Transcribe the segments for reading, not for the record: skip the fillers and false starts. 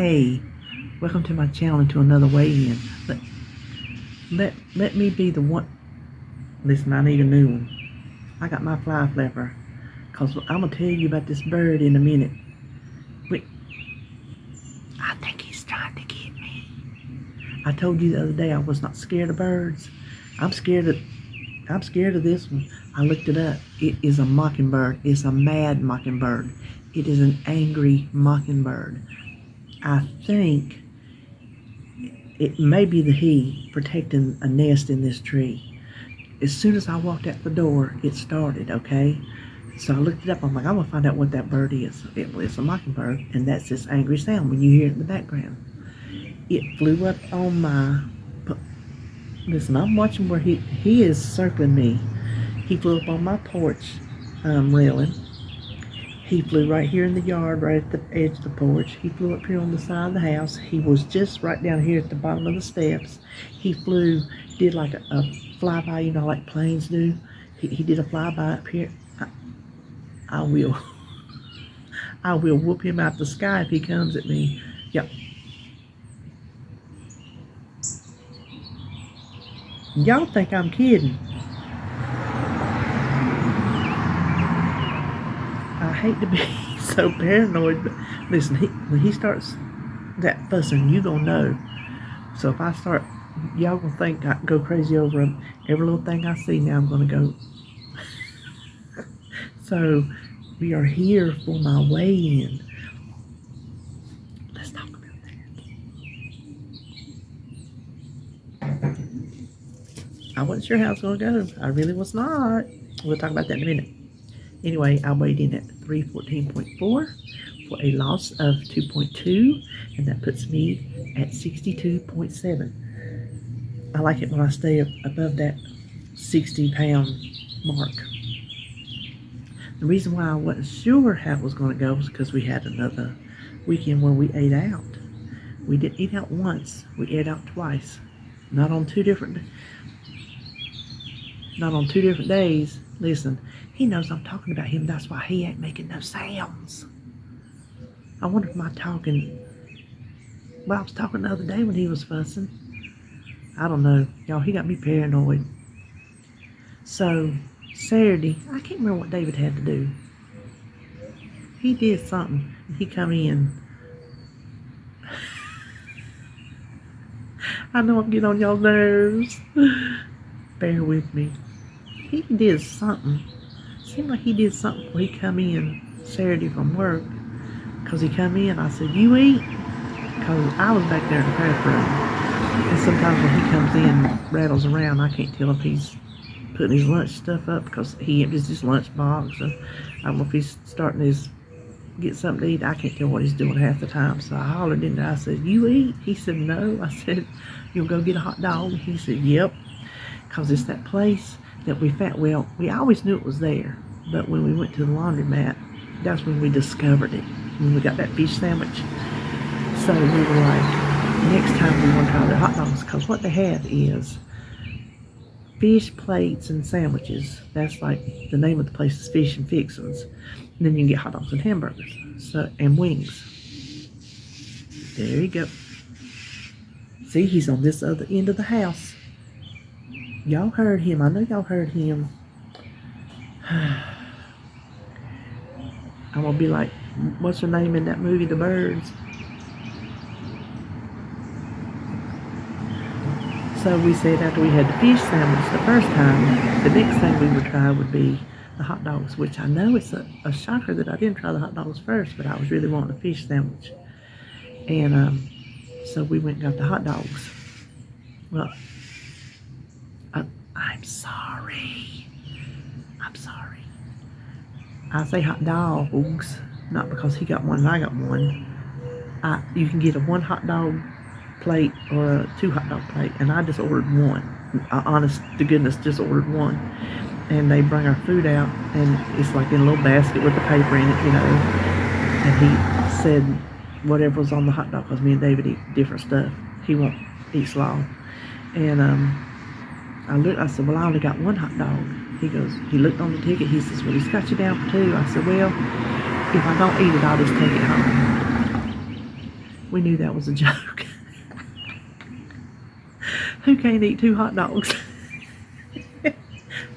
Hey, welcome to my channel and to another weigh-in. Let me be the one. Listen, I need a new one. I got my fly flapper, cause I'm gonna tell you about this bird in a minute. Wait, I think he's trying to get me. I told you the other day I was not scared of birds. I'm scared of this one. I looked it up. It is a mockingbird. It's a mad mockingbird. It is an angry mockingbird. I think it may be the he protecting a nest in this tree. As soon as I walked out the door, it started, okay? So I looked it up. I'm like, I'm going to find out what that bird is. It's a mockingbird, and that's this angry sound when you hear it in the background. It flew up on my... Listen, I'm watching where he is circling me. He flew up on my porch railing. He flew right here in the yard, right at the edge of the porch. He flew up here on the side of the house. He was just right down here at the bottom of the steps. He flew, did like a flyby, you know, like planes do. He did a flyby up here. I will whoop him out the sky if he comes at me. Yep. Y'all think I'm kidding. I hate to be so paranoid, but listen, when he starts that fussing, you gonna know. So if I start, y'all gonna think I go crazy over him. Every little thing I see now, I'm gonna go. So we are here for my weigh-in. Let's talk about that. I wasn't sure how it was gonna go. I really was not. We'll talk about that in a minute. Anyway, I weighed in at 314.4 for a loss of 2.2, and that puts me at 62.7. I like it when I stay above that 60-pound mark. The reason why I wasn't sure how it was going to go was because we had another weekend where we ate out. We didn't eat out once. We ate out twice. Not on two different days. Listen, he knows I'm talking about him. That's why he ain't making no sounds. I wonder if my talking... Well, I was talking the other day when he was fussing. I don't know. Y'all, he got me paranoid. So, Saturday, I can't remember what David had to do. He did something. He come in. I know I'm getting on y'all's nerves. Bear with me. He did something. Seemed like he did something before he come in Saturday from work. Because he come in, I said, you eat? Because I was back there in the craft room. And sometimes when he comes in, rattles around, I can't tell if he's putting his lunch stuff up because he empties his lunch box. Or I don't know if he's starting to get something to eat. I can't tell what he's doing half the time. So I hollered in there. I said, you eat? He said, no. I said, you'll go get a hot dog? He said, yep. Because it's that place that we found. Well, we always knew it was there. But when we went to the laundromat, that's when we discovered it. When we got that fish sandwich. So we were like, next time we want to try their hot dogs. Because what they have is fish plates and sandwiches. That's like the name of the place is Fish and Fixins. And then you can get hot dogs and hamburgers. And wings. There you go. See, he's on this other end of the house. Y'all heard him. I know y'all heard him. I'm going to be like, what's her name in that movie, The Birds? So we said after we had the fish sandwich the first time, the next thing we would try would be the hot dogs, which I know it's a shocker that I didn't try the hot dogs first, but I was really wanting a fish sandwich. And so we went and got the hot dogs. Well, I'm sorry. I'm sorry. I say hot dogs, not because he got one and I got one. You can get a one hot dog plate or a two hot dog plate, and I just ordered one. I honest to goodness just ordered one. And they bring our food out, and it's like in a little basket with the paper in it, you know. And he said whatever was on the hot dog, because me and David eat different stuff. He won't eat slaw. And I said, well, I only got one hot dog. He looked on the ticket. He says, well, he's got you down for two. I said, well, if I don't eat it, I'll just take it home. We knew that was a joke. Who can't eat 2 hot dogs?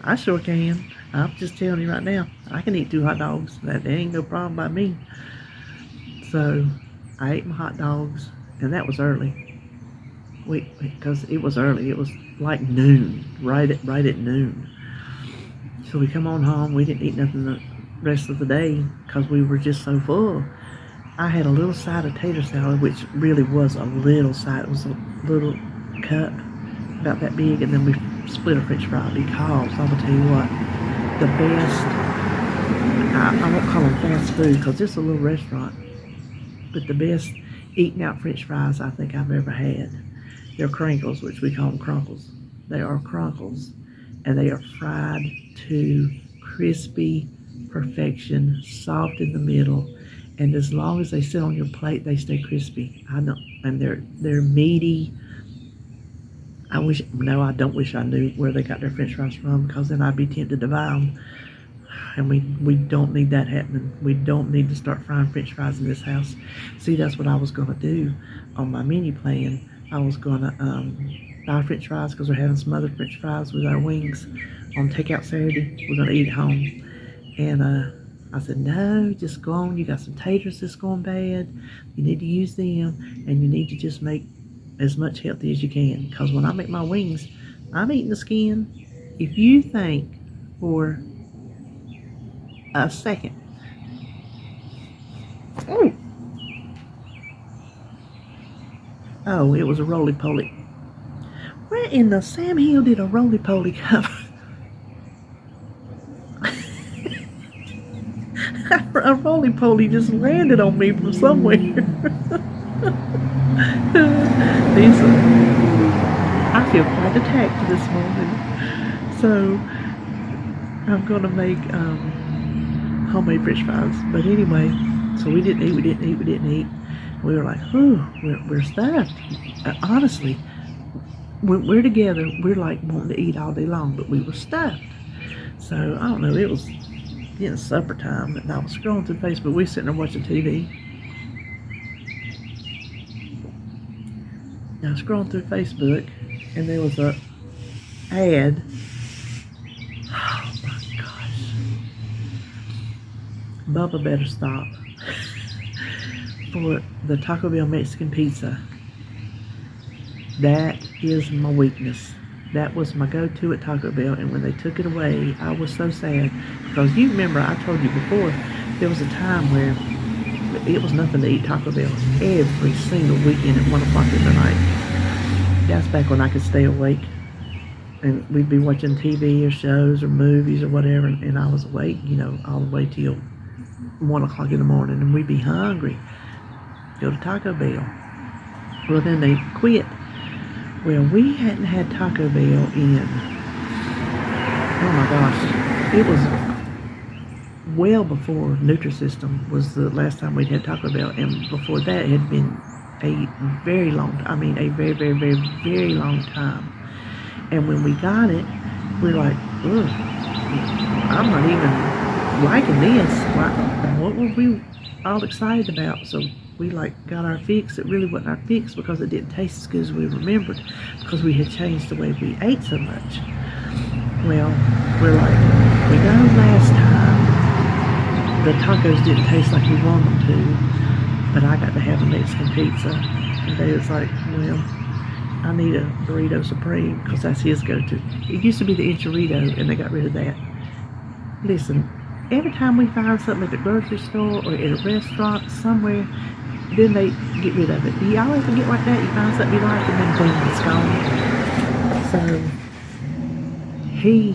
I sure can. I'm just telling you right now, I can eat 2 hot dogs. That ain't no problem by me. So I ate my hot dogs, and that was early. Because it was early. It was like noon, right at noon. So we come on home. We didn't eat nothing the rest of the day because we were just so full. I had a little side of tater salad, which really was a little side. It was a little cup, about that big, and then we split a French fry because I'm gonna tell you what, the best. I won't call them fast food because it's a little restaurant, but the best eating out French fries I think I've ever had. They're crinkles, which we call them crunkles. They are crunkles, and they are fried to crispy perfection, soft in the middle, and as long as they sit on your plate, they stay crispy. I know, and they're meaty. I don't wish I knew where they got their French fries from, because then I'd be tempted to buy them. And we don't need that happening. We don't need to start frying French fries in this house. See, that's what I was gonna do on my menu plan. I was gonna buy French fries because we're having some other French fries with our wings on takeout Saturday. We're gonna eat at home, and I said, no, just go on. You got some taters that's going bad. You need to use them, and you need to just make as much healthy as you can. Because when I make my wings, I'm eating the skin. If you think for a second, oh, it was a roly-poly. Where in the Sam Hill did a roly-poly come from? A roly-poly just landed on me from somewhere. I feel quite attacked this morning. So I'm gonna make homemade French fries. But anyway, so we didn't eat. We were like, whew, we're stuffed. Honestly, when we're together, we're like wanting to eat all day long, but we were stuffed. So I don't know, it was getting supper time, and I was scrolling through Facebook. We were sitting there watching TV. I was scrolling through Facebook, and there was a ad. Oh my gosh. Bubba better stop. For the Taco Bell Mexican pizza. That is my weakness. That was my go-to at Taco Bell, and when they took it away, I was so sad. Because you remember, I told you before, there was a time where it was nothing to eat Taco Bell every single weekend at 1 o'clock in the night. That's back when I could stay awake, and we'd be watching TV or shows or movies or whatever, and I was awake, all the way till 1 o'clock in the morning, and we'd be hungry. Go to Taco Bell. Well, then they quit. Well, we hadn't had Taco Bell in, oh my gosh, it was well before Nutrisystem was the last time we'd had Taco Bell, and before that it had been a very long, a very, very, very, very long time. And when we got it, we're like, ugh, I'm not even liking this. What were we all excited about? So we got our fix. It really wasn't our fix because it didn't taste as good as we remembered, because we had changed the way we ate so much. Well, we're like, we know last time the tacos didn't taste like we wanted them to, but I got to have a Mexican pizza, and they was like, well, I need a burrito supreme, because that's his go-to. It used to be the enchilada, and they got rid of that. Listen, every time we find something at the grocery store or at a restaurant somewhere, then they get rid of it. Do y'all ever get like that? You find something you like, and then boom, it's gone. So he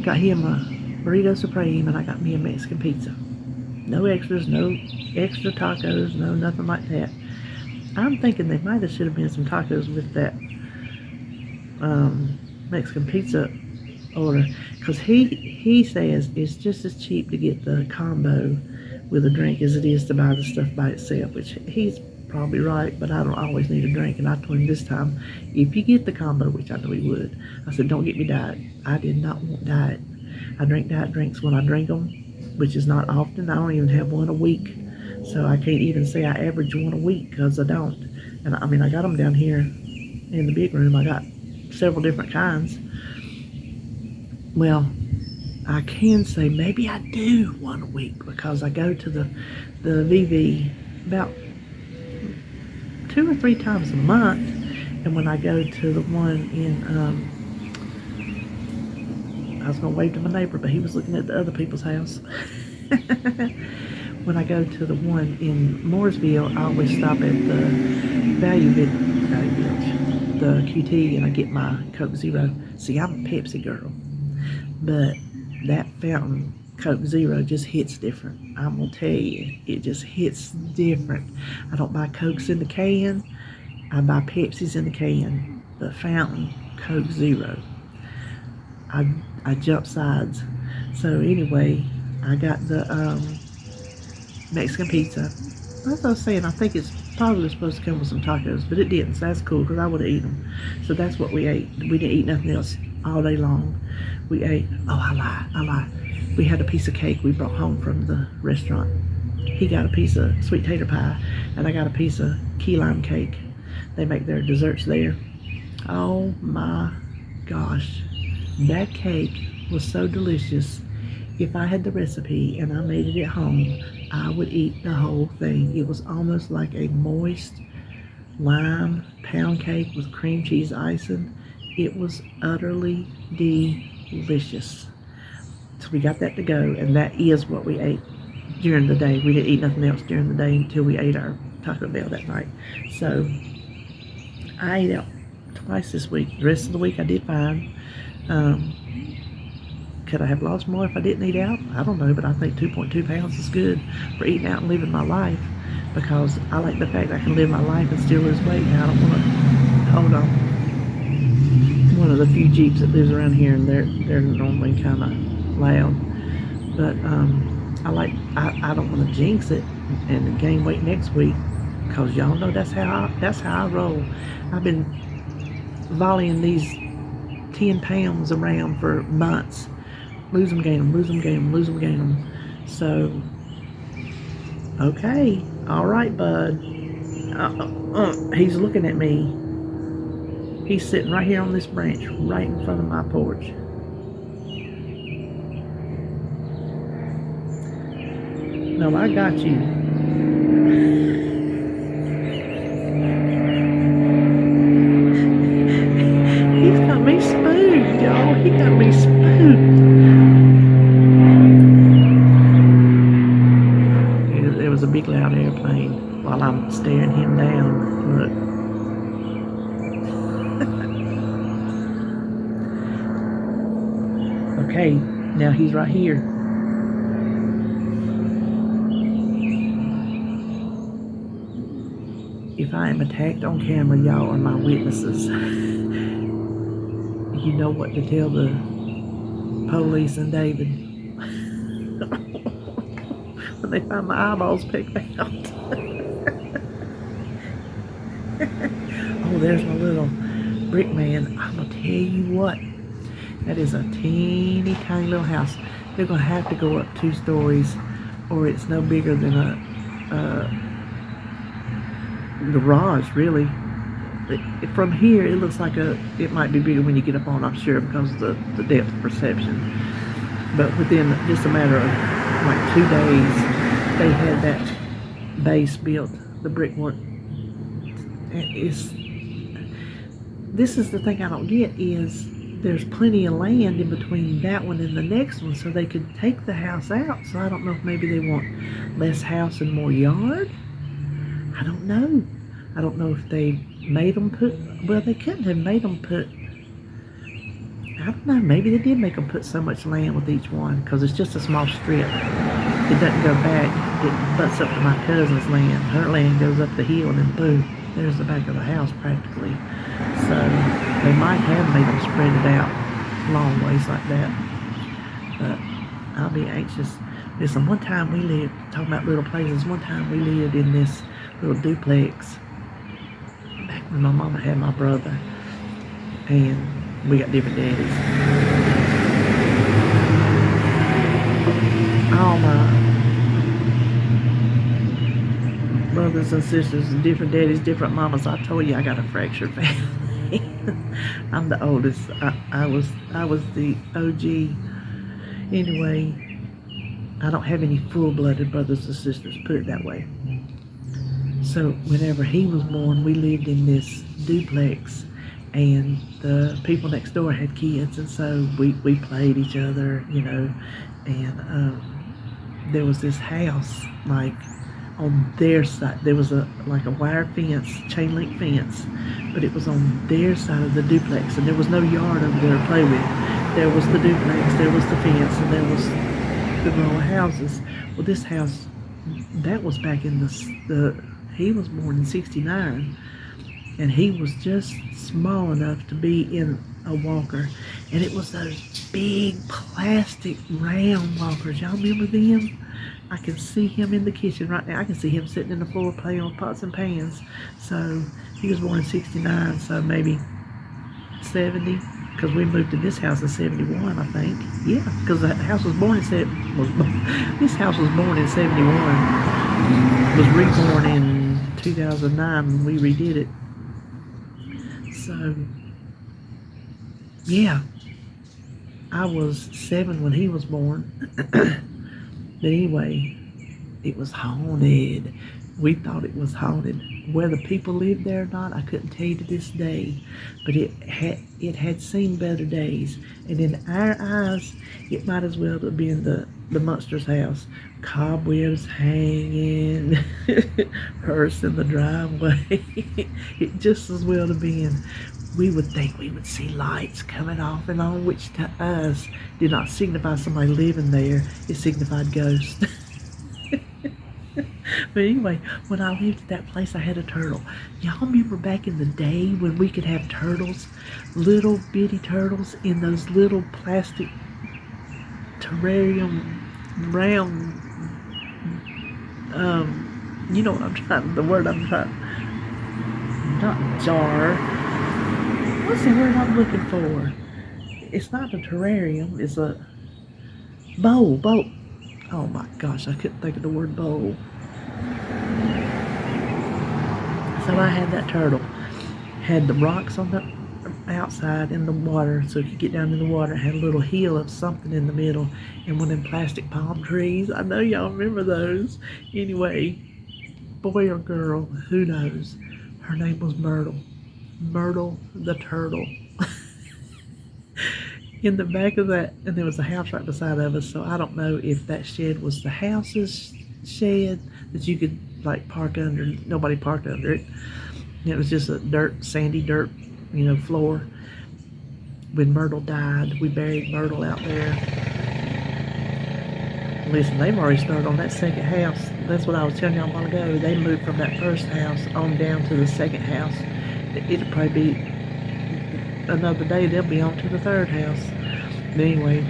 got him a burrito supreme, and I got me a Mexican pizza. No extras, no extra tacos, no nothing like that. I'm thinking there might have should have been some tacos with that Mexican pizza order, because he says it's just as cheap to get the combo with a drink as it is to buy the stuff by itself, which he's probably right, but I don't always need a drink. And I told him this time, if you get the combo, which I know he would, I said, don't get me diet. I did not want diet. I drink diet drinks when I drink them, which is not often. I don't even have one a week. So I can't even say I average one a week because I don't. And I mean, I got them down here in the big room. I got several different kinds. Well, I can say maybe I do one a week because I go to the VV about 2 or 3 times a month, and when I go to the one in I was gonna wave to my neighbor, but he was looking at the other people's house. When I go to the one in Mooresville, I always stop at the Value Village, the QT, and I get my Coke Zero. See, I'm a Pepsi girl, but that fountain Coke Zero just hits different. I'm gonna tell you, it just hits different. I don't buy Cokes in the can. I buy Pepsis in the can. The fountain Coke Zero. I jump sides. So anyway, I got the Mexican pizza. As I was saying, I think it's probably supposed to come with some tacos, but it didn't. So that's cool because I would have eaten them. So that's what we ate. We didn't eat nothing else all day long. We ate. Oh, I lie. We had a piece of cake we brought home from the restaurant. He got a piece of sweet tater pie, and I got a piece of key lime cake. They make their desserts there. Oh my gosh, that cake was so delicious. If I had the recipe and I made it at home, I would eat the whole thing. It was almost like a moist lime pound cake with cream cheese icing. It was utterly delicious. So we got that to go, and that is what we ate during the day. We didn't eat nothing else during the day until we ate our Taco Bell that night. So I ate out twice this week. The rest of the week I did fine. Could I have lost more if I didn't eat out? I don't know, but I think 2.2 pounds is good for eating out and living my life, because I like the fact I can live my life and still lose weight. Now I don't want to hold on. One of the few Jeeps that lives around here, and they're normally kind of loud, but I don't want to jinx it and gain weight next week, because y'all know that's how I roll. I've been volleying these 10 pounds around for months. Lose them, gain them, lose them, gain them, lose them, gain them. So, okay, all right, bud. He's looking at me. He's sitting right here on this branch, right in front of my porch. No, I got you. He's got me spooked, y'all. He got me spooked. There was a big loud airplane while I'm staring him down. Look. Okay, now he's right here. If I am attacked on camera, y'all are my witnesses. You know what to tell the police and David when they find my eyeballs picked out. Oh, there's my little brick man. I'm gonna tell you what, that is a teeny tiny little house. They're gonna have to go up 2 stories, or it's no bigger than a garage, really. From here, it looks like it might be bigger when you get up on, I'm sure, because of the depth of perception. But within just a matter of like 2 days, they had that base built, the brickwork. This is the thing I don't get, is there's plenty of land in between that one and the next one, so they could take the house out. So I don't know if maybe they want less house and more yard. I don't know. I don't know if they made them put, well, they couldn't have made them put, I don't know, maybe they did make them put so much land with each one, because it's just a small strip. It doesn't go back. It butts up to my cousin's land. Her land goes up the hill, and then boom, there's the back of the house practically. So they might have made them spread it out long ways like that. But I'll be anxious. Listen, one time we lived, talking about little places, one time we lived in this little duplex back when my mama had my brother, and we got different daddies. brothers and sisters and different daddies, different mamas. I told you I got a fractured family. I'm the oldest. I was the OG. Anyway, I don't have any full-blooded brothers and sisters. Put it that way. So whenever he was born, we lived in this duplex, and the people next door had kids, and so we played each other, and there was this house like on their side. There was a wire fence, chain link fence, but it was on their side of the duplex, and there was no yard over there to play with. There was the duplex, there was the fence, and there was the row of houses. Well, this house, that was back in the he was born in '69, and he was just small enough to be in a walker, and it was those big plastic round walkers. Y'all remember them? I can see him in the kitchen right now. I can see him sitting in the floor playing with pots and pans. So he was born in '69, so maybe 70, because we moved to this house in '71, I think. Yeah, because the house was born in this house was born in '71. Was reborn in 2009 when we redid it. So yeah, I was 7 when he was born. But anyway, it was haunted. We thought it was haunted. Whether people lived there or not, I couldn't tell you to this day. But it had seen better days. And in our eyes, it might as well have been the monster's house. Cobwebs hanging, hearse in the driveway. It just as well have been. We would think we would see lights coming off and on, which to us did not signify somebody living there. It signified ghosts. But anyway, when I lived at that place, I had a turtle. Y'all remember back in the day when we could have turtles? Little bitty turtles in those little plastic terrarium round, you know what I'm trying, the word I'm trying, not jar. What's the word I'm looking for? It's not a terrarium, it's a bowl. Oh my gosh, I couldn't think of the word bowl. So I had that turtle. Had the rocks on the outside in the water, so if you get down in the water, it had a little hill of something in the middle, and one of them plastic palm trees. I know y'all remember those. Anyway, boy or girl, who knows? Her name was Myrtle. Myrtle the turtle. In the back of that, and there was a house right beside of us, so I don't know if that shed was the house's shed that you could like park under. Nobody parked under it. It was just a sandy dirt, floor. When Myrtle died, we buried Myrtle out there. Listen, they've already started on that second house. That's what I was telling y'all a while ago. They moved from that first house on down to the second house. It'll probably be another day, they'll be on to the third house. But anyway,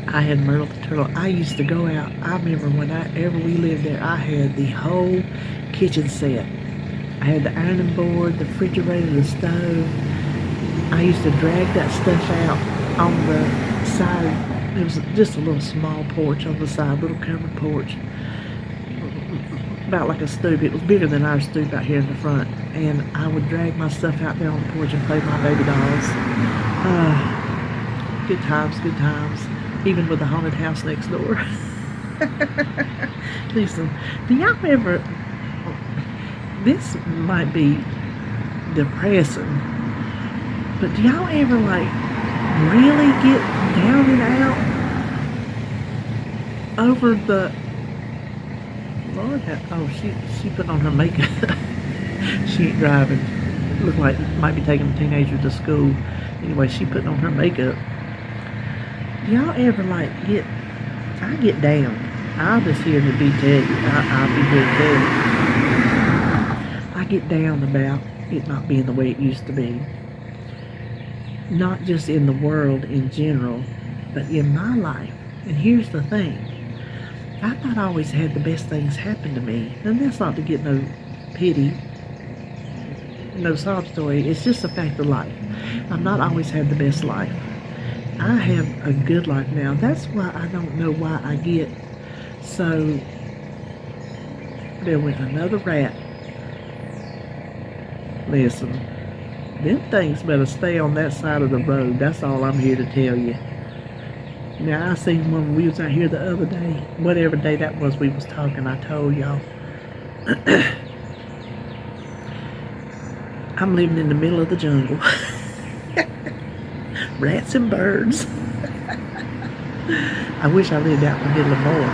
I had Myrtle the turtle. I used to go out. I remember whenever we lived there, I had the whole kitchen set. I had the ironing board, the refrigerator, the stove. I used to drag that stuff out on the side. It was just a little small porch on the side, little covered porch. About like a stoop. It was bigger than our stoop out here in the front. And I would drag my stuff out there on the porch and play with my baby dolls. Good times, good times. Even with the haunted house next door. Listen, do y'all ever... This might be depressing, but do y'all ever really get down and out over the... Lord, she put on her makeup. She ain't driving. Look like might be taking a teenager to school. Anyway, she putting on her makeup. Do y'all ever get... I get down. I'm just here to be tell you. I'll be here to tell you. I get down about it not being the way it used to be. Not just in the world in general, but in my life. And here's the thing. I thought I always had the best things happen to me. And that's not to get no pity, no sob story. It's just a fact of life. I've not always had the best life. I have a good life now. That's why I don't know why I get so there went another rat. Listen, them things better stay on that side of the road. That's all I'm here to tell you. Now, I seen one when we was out here the other day. Whatever day that was we was talking, I told y'all. I'm living in the middle of the jungle. Rats and birds. I wish I lived out in the middle of more.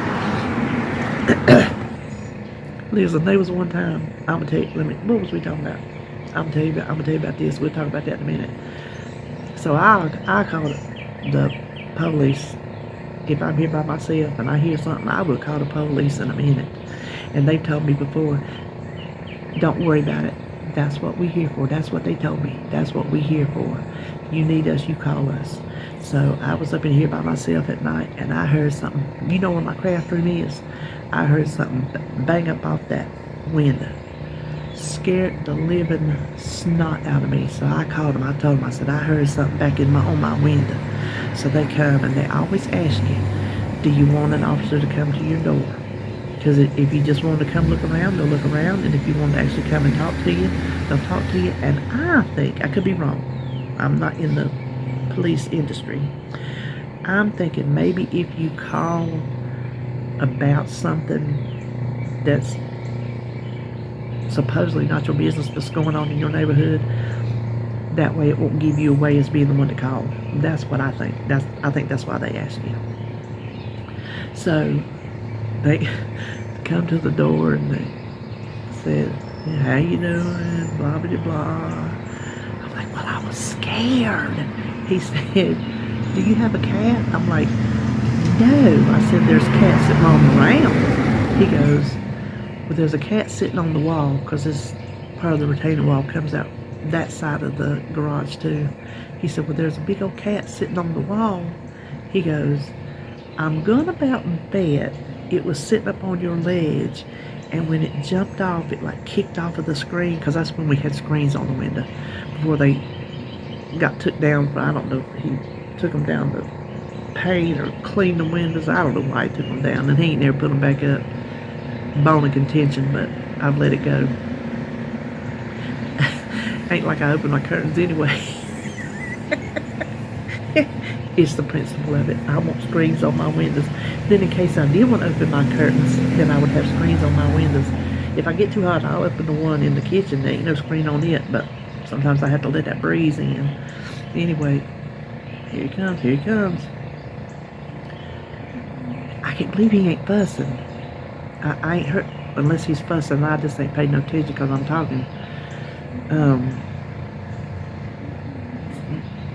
Listen, there was one time, I'm gonna tell you, what was we talking about? I'm gonna tell you about this. We'll talk about that in a minute. So I called the police. If I'm here by myself and I hear something, I will call the police in a minute. And they've told me before, don't worry about it. That's what we're here for. That's what they told me. That's what we're here for. You need us, you call us. So I was up in here by myself at night and I heard something. You know where my craft room is? I heard something bang up off that window. Scared the living snot out of me. So I called them. I told them, I said, I heard something back on my window. So they come and they always ask you, do you want an officer to come to your door? Because if you just want to come look around, they'll look around. And if you want to actually come and talk to you, they'll talk to you. And I think, I could be wrong, I'm not in the police industry. I'm thinking maybe if you call about something that's supposedly not your business that's going on in your neighborhood, that way it won't give you away as being the one to call. That's what I think. I think that's why they ask you. So they come to the door and they said, how you doing? Blah, blah, blah. I'm like, well, I was scared. He said, do you have a cat? I'm like, no. I said, there's cats sitting on the ground. He goes, well, there's a cat sitting on the wall because this part of the retaining wall comes out that side of the garage too. He said, well, there's a big old cat sitting on the wall. He goes, I'm gonna about bet it was sitting up on your ledge, and when it jumped off, it like kicked off of the screen, because that's when we had screens on the window before they got took down. I don't know if he took them down to paint or clean the windows. I don't know why he took them down, and he ain't never put them back up. Bone of contention, but I've let it go. Ain't like I open my curtains anyway. It's the principle of it. I want screens on my windows. Then in case I did want to open my curtains, then I would have screens on my windows. If I get too hot, I'll open the one in the kitchen. There ain't no screen on it, but sometimes I have to let that breeze in. Anyway, here he comes, here he comes. I can't believe he ain't fussing. I ain't hurt unless he's fussing. I just ain't paid no attention because I'm talking.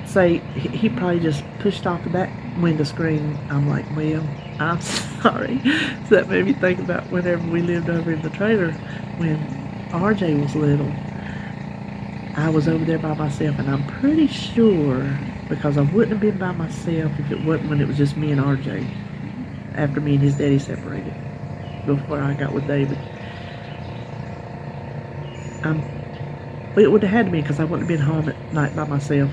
Say he probably just pushed off of that window screen. I'm like, well, I'm sorry. So that made me think about whenever we lived over in the trailer when RJ was little. I was over there by myself, and I'm pretty sure, because I wouldn't have been by myself if it wasn't when it was just me and RJ after me and his daddy separated before I got with David. It would have had to be because I wouldn't have been home at night by myself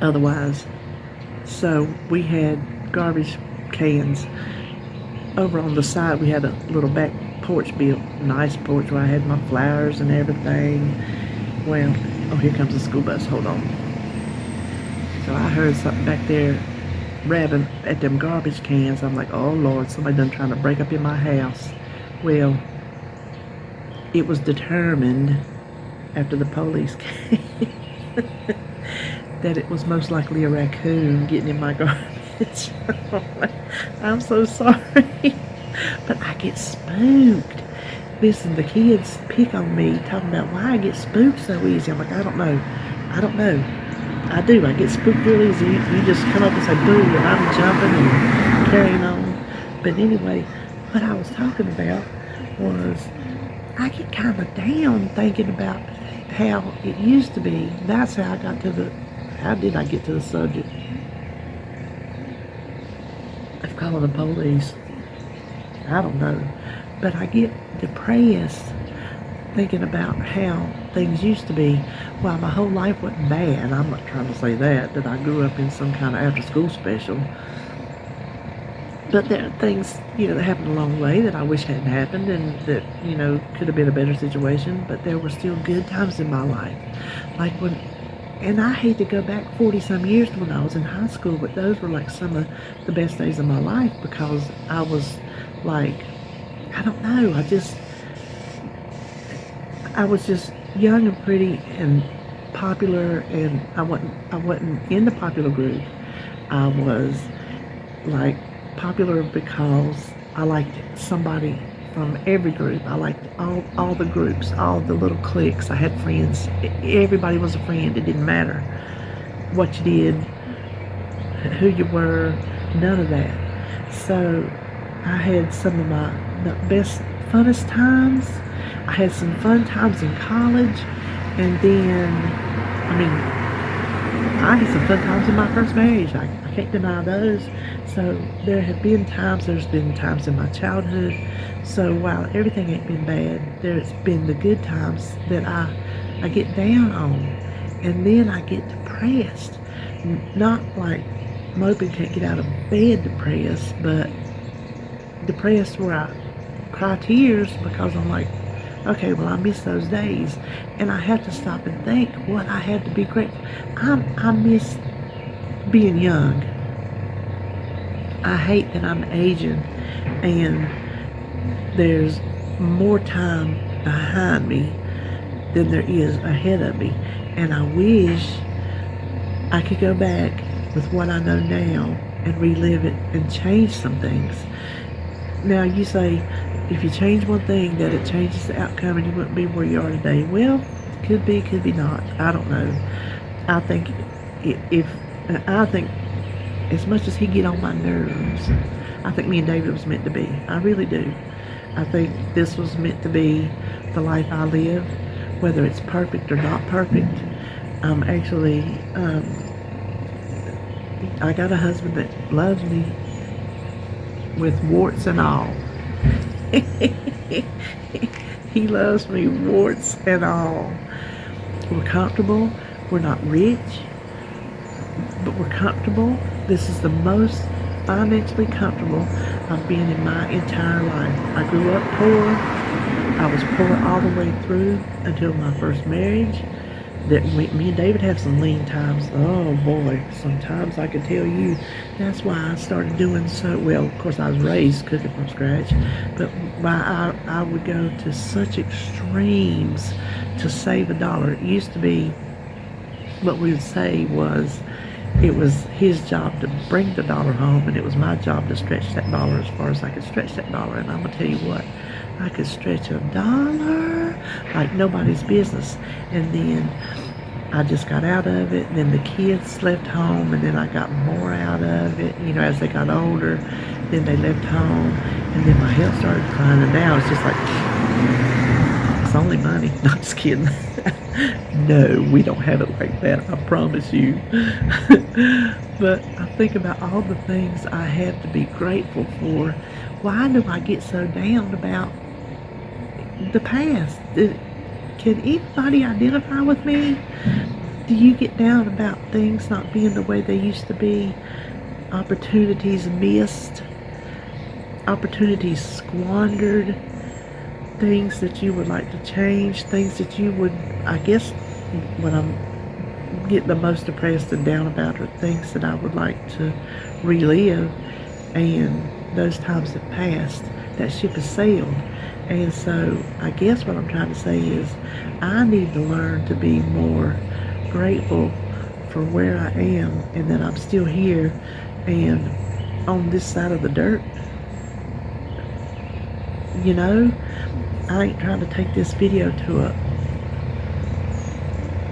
otherwise. So we had garbage cans over on the side. We had a little back porch built, nice porch where I had my flowers and everything. Well, oh, here comes the school bus. Hold on. So I heard something back there rattling at them garbage cans. I'm like, oh Lord, somebody done trying to break up in my house. Well, it was determined after the police came that it was most likely a raccoon getting in my garbage. I'm so sorry, but I get spooked. Listen, the kids pick on me talking about why I get spooked so easy. I'm like, I don't know. I do. I get spooked real easy. You just come up and say boo, and I'm jumping and carrying on. But anyway, what I was talking about was I get kind of down thinking about how it used to be. That's how how did I get to the subject of calling the police? I don't know. But I get depressed thinking about how things used to be. Well, my whole life wasn't bad. I'm not trying to say that I grew up in some kind of after-school special. But there are things, that happened along the way that I wish hadn't happened and that, could have been a better situation. But there were still good times in my life. Like and I hate to go back 40 some years to when I was in high school, but those were like some of the best days of my life because I was like, I don't know, I was just young and pretty and popular, and I wasn't in the popular group. I was like popular because I liked somebody from every group. I liked all the groups, all the little cliques. I had friends. Everybody was a friend. It didn't matter what you did, who you were, none of that. So I had some of the best, funnest times. I had some fun times in college, and then, I mean, I had some fun times in my first marriage. I can't deny those. So there's been times in my childhood. So while everything ain't been bad, there's been the good times that I get down on. And then I get depressed. Not like moping can't get out of bed depressed, but depressed where I cry tears because I'm like, okay, well, I miss those days. And I have to stop and think what I had to be grateful. I miss being young. I hate that I'm aging and there's more time behind me than there is ahead of me. And I wish I could go back with what I know now and relive it and change some things. Now, you say if you change one thing that it changes the outcome and you wouldn't be where you are today. Well, could be not. I don't know. I think if I think as much as he get on my nerves, I think me and David was meant to be. I really do. I think this was meant to be the life I live, whether it's perfect or not perfect. Actually, I got a husband that loves me with warts and all. He loves me warts and all. We're comfortable. We're not rich, but we're comfortable. This is the most financially comfortable I've been in my entire life. I grew up poor. I was poor all the way through until my first marriage. That me and David have some lean times. Oh boy, sometimes I could tell you. That's why I started doing so well. Of course, I was raised cooking from scratch, but why I would go to such extremes to save a dollar. It used to be what we would say was it was his job to bring the dollar home, and it was my job to stretch that dollar as far as I could stretch that dollar. And I'm gonna tell you what, I could stretch a dollar like nobody's business. And then I just got out of it. And then the kids left home, and then I got more out of it. As they got older, then they left home, and then my health started declining. Now it's just like it's only money. No, I'm just kidding. No, we don't have it like that. I promise you. But I think about all the things I have to be grateful for. Why do I get so down about the past? Can anybody identify with me? Do you get down about things not being the way they used to be? Opportunities missed? Opportunities squandered? Things that you would like to change? Things that you would, I guess, what I'm getting the most depressed and down about are things that I would like to relive. And those times have passed. That ship has sailed. And so I guess what I'm trying to say is I need to learn to be more grateful for where I am and that I'm still here and on this side of the dirt. I ain't trying to take this video to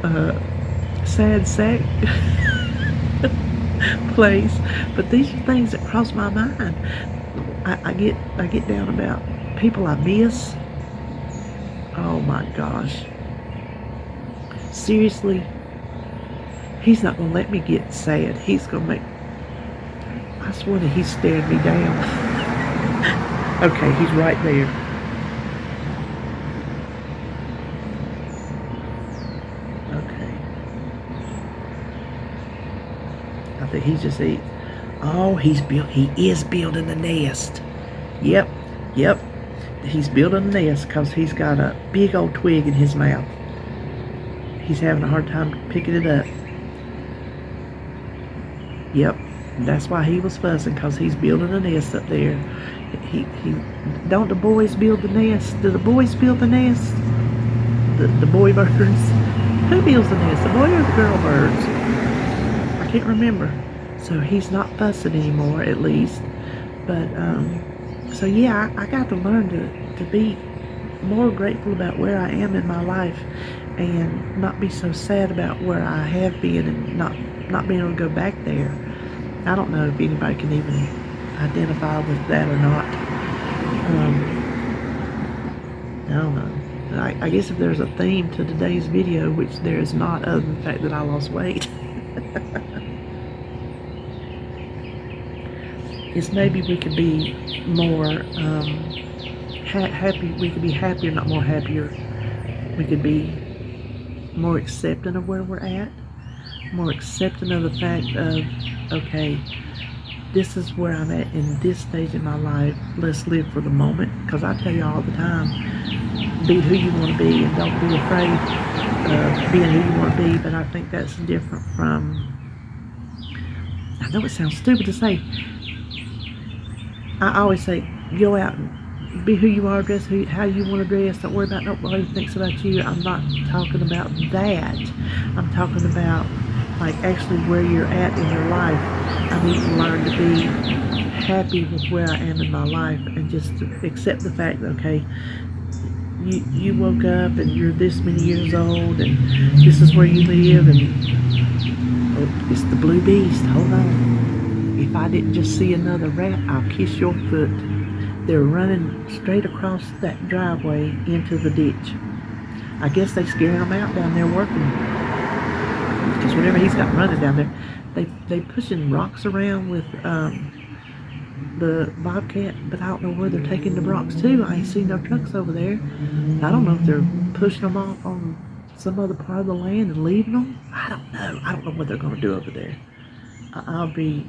a sad sack place, but these are things that cross my mind. I get down about people I miss. Oh my gosh. Seriously, he's not going to let me get sad. He's going to make... I swear that he's staring me down. Okay, he's right there. Okay. I think he's just eating. Oh, he is building a nest. Yep, yep. He's building a nest because he's got a big old twig in his mouth. He's having a hard time picking it up. Yep, that's why he was fussing, because he's building a nest up there. He don't the boys build the nest? Do the boys build the nest? The boy birds? Who builds the nest? The boy or the girl birds? I can't remember. So he's not fussing anymore, at least. But so yeah, I got to learn to be more grateful about where I am in my life, and not be so sad about where I have been, and not being able to go back there. I don't know if anybody can even identify with that or not. I don't know. I guess if there's a theme to today's video, which there is not, other than the fact that I lost weight, is maybe we could be more happy. We could be happier, not more happier. We could be more accepting of where we're at, more accepting of the fact of, okay, this is where I'm at in this stage in my life. Let's live for the moment. Because I tell you all the time, be who you want to be, and don't be afraid of being who you want to be. But I think that's different from, I know it sounds stupid to say, I always say, go out and be who you are, dress how you want to dress. Don't worry about nobody thinks about you. I'm not talking about that. I'm talking about, like, actually where you're at in your life. I need to learn to be happy with where I am in my life, and just to accept the fact that, okay, you woke up and you're this many years old, and this is where you live, and oh, it's the blue beast. Hold on. If I didn't just see another rat, I'll kiss your foot. They're running straight across that driveway into the ditch. I guess they scaring them out down there working. Because whenever he's got running down there, they pushing rocks around with the bobcat, but I don't know where they're taking the rocks to. I ain't seen no trucks over there. I don't know if they're pushing them off on some other part of the land and leaving them. I don't know. I don't know what they're going to do over there. I'll be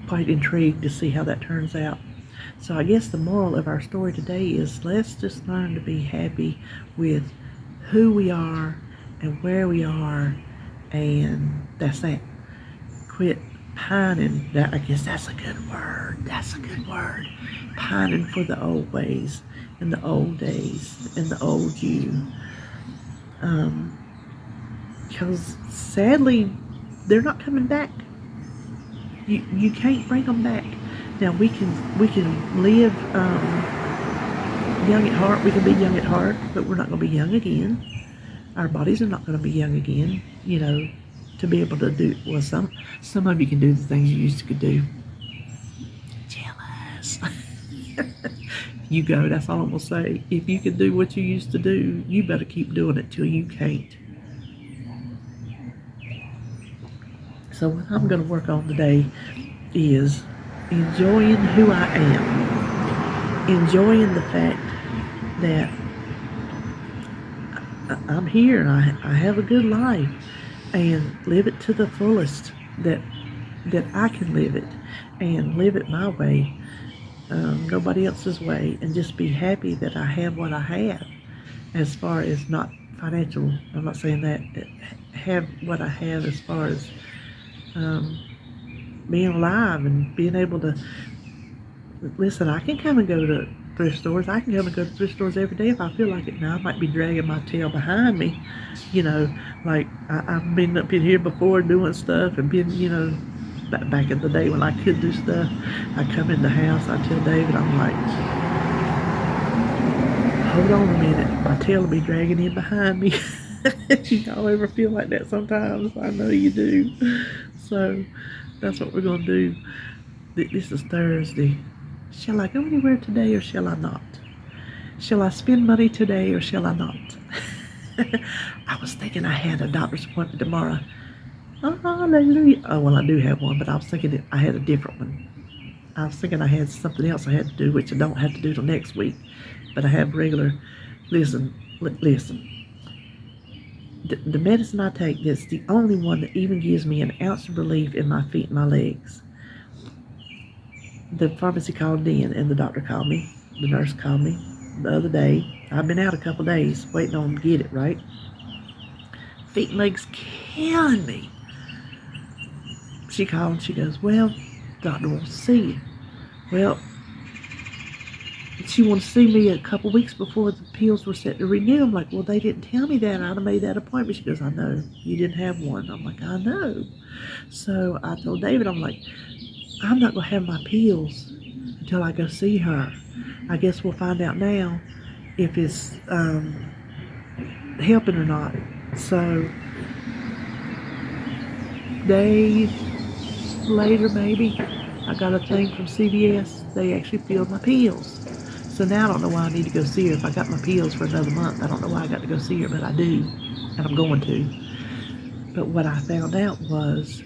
quite intrigued to see how that turns out. So I guess the moral of our story today is, let's just learn to be happy with who we are and where we are, and that's that. Quit pining. That, I guess that's a good word. That's a good word. Pining for the old ways and the old days and the old you. Because sadly, they're not coming back. You can't bring them back. Now we can live young at heart. We can be young at heart, but we're not going to be young again. Our bodies are not going to be young again. You know, to be able to do, well, some of you can do the things you used to do. Jealous. You go. That's all I'm gonna say. If you can do what you used to do, you better keep doing it till you can't. So what I'm going to work on today is enjoying who I am. Enjoying the fact that I'm here and I have a good life, and live it to the fullest that I can live it, and live it my way, nobody else's way, and just be happy that I have what I have, as far as not financial. I'm not saying that. Have what I have as far as being alive and being able to listen. I can come and go to thrift stores. I can come and go to thrift stores every day if I feel like it. Now I might be dragging my tail behind me, you know, like I've been up in here before doing stuff, and been, you know, back in the day when I could do stuff. I come in the house, I tell David, I'm like, hold on a minute, my tail will be dragging in behind me. Y'all ever feel like that sometimes? I know you do. So that's what we're going to do. This is Thursday. Shall I go anywhere today, or shall I not? Shall I spend money today, or shall I not? I was thinking I had a doctor's appointment tomorrow. Oh, hallelujah. Oh, well, I do have one, but I was thinking that I had a different one. I was thinking I had something else I had to do, which I don't have to do till next week. But I have regular. Listen. The medicine I take, that's the only one that even gives me an ounce of relief in my feet and my legs. The pharmacy called in and the doctor called me. The nurse called me the other day. I've been out a couple days waiting on them to get it, right? Feet and legs killing me. She called and she goes, well, doctor wants to see you. Well, she wanted to see me a couple weeks before the pills were set to renew. I'm like, well, they didn't tell me that. I'd have made that appointment. She goes, I know. You didn't have one. I'm like, I know. So I told David, I'm like, I'm not going to have my pills until I go see her. I guess we'll find out now if it's helping or not. So days later, maybe, I got a thing from CVS. They actually filled my pills. So now I don't know why I need to go see her. If I got my pills for another month, I don't know why I got to go see her, but I do, and I'm going to. But what I found out was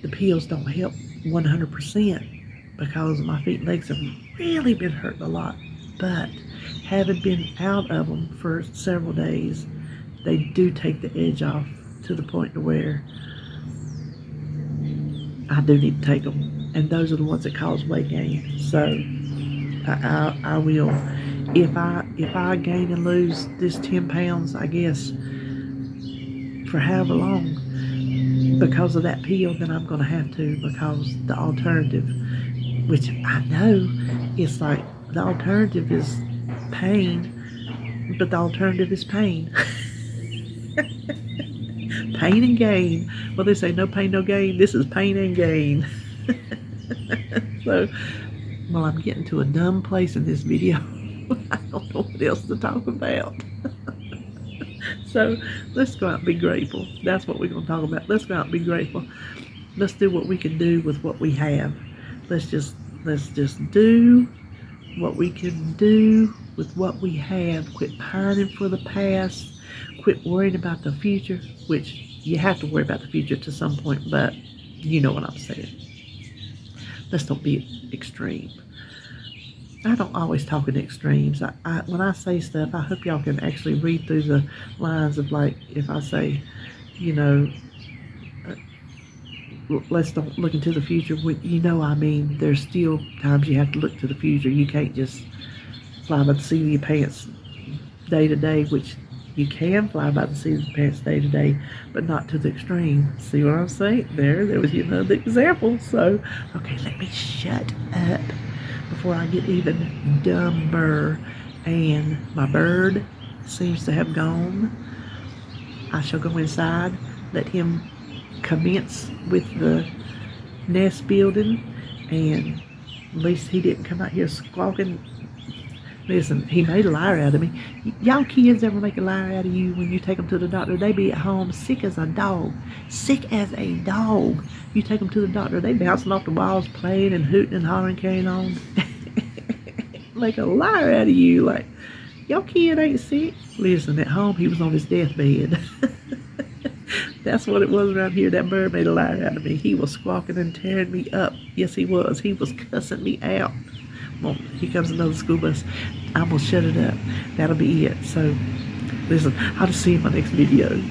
the pills don't help 100% because my feet and legs have really been hurting a lot. But having been out of them for several days, they do take the edge off to the point to where I do need to take them. And those are the ones that cause weight gain. So I will, if I gain and lose this 10 pounds, I guess, for however long, because of that pill, then I'm going to have to, because the alternative, which I know, it's like the alternative is pain, but the alternative is pain. Pain and gain. Well, they say no pain, no gain. This is pain and gain. So, well, I'm getting to a dumb place in this video. I don't know what else to talk about. So let's go out and be grateful. That's what we're going to talk about. Let's go out and be grateful. Let's do what we can do with what we have. Let's just do what we can do with what we have. Quit pining for the past. Quit worrying about the future, which you have to worry about the future to some point, but you know what I'm saying. Let's don't be extreme. I don't always talk in extremes. When I say stuff, I hope y'all can actually read through the lines of, like, if I say, you know, let's don't look into the future. You know, I mean, there's still times you have to look to the future. You can't just fly by the seat of your pants day to day, which you can fly by the seat of your pants day to day, but not to the extreme. See what I'm saying? There was another example. So, okay, let me shut up before I get even dumber. And my bird seems to have gone. I shall go inside, let him commence with the nest building, and at least he didn't come out here squawking. Listen, he made a liar out of me. Y'all kids ever make a liar out of you when you take them to the doctor? They be at home sick as a dog. Sick as a dog. You take them to the doctor, they bouncing off the walls, playing and hooting and hollering, carrying on. Make a liar out of you. Like, your kid ain't sick. Listen, at home he was on his deathbed. That's what it was around here. That bird made a liar out of me. He was squawking and tearing me up. Yes, he was. He was cussing me out. Well, here comes another school bus. I'm going to shut it up. That'll be it. So, listen, I'll just see you in my next video.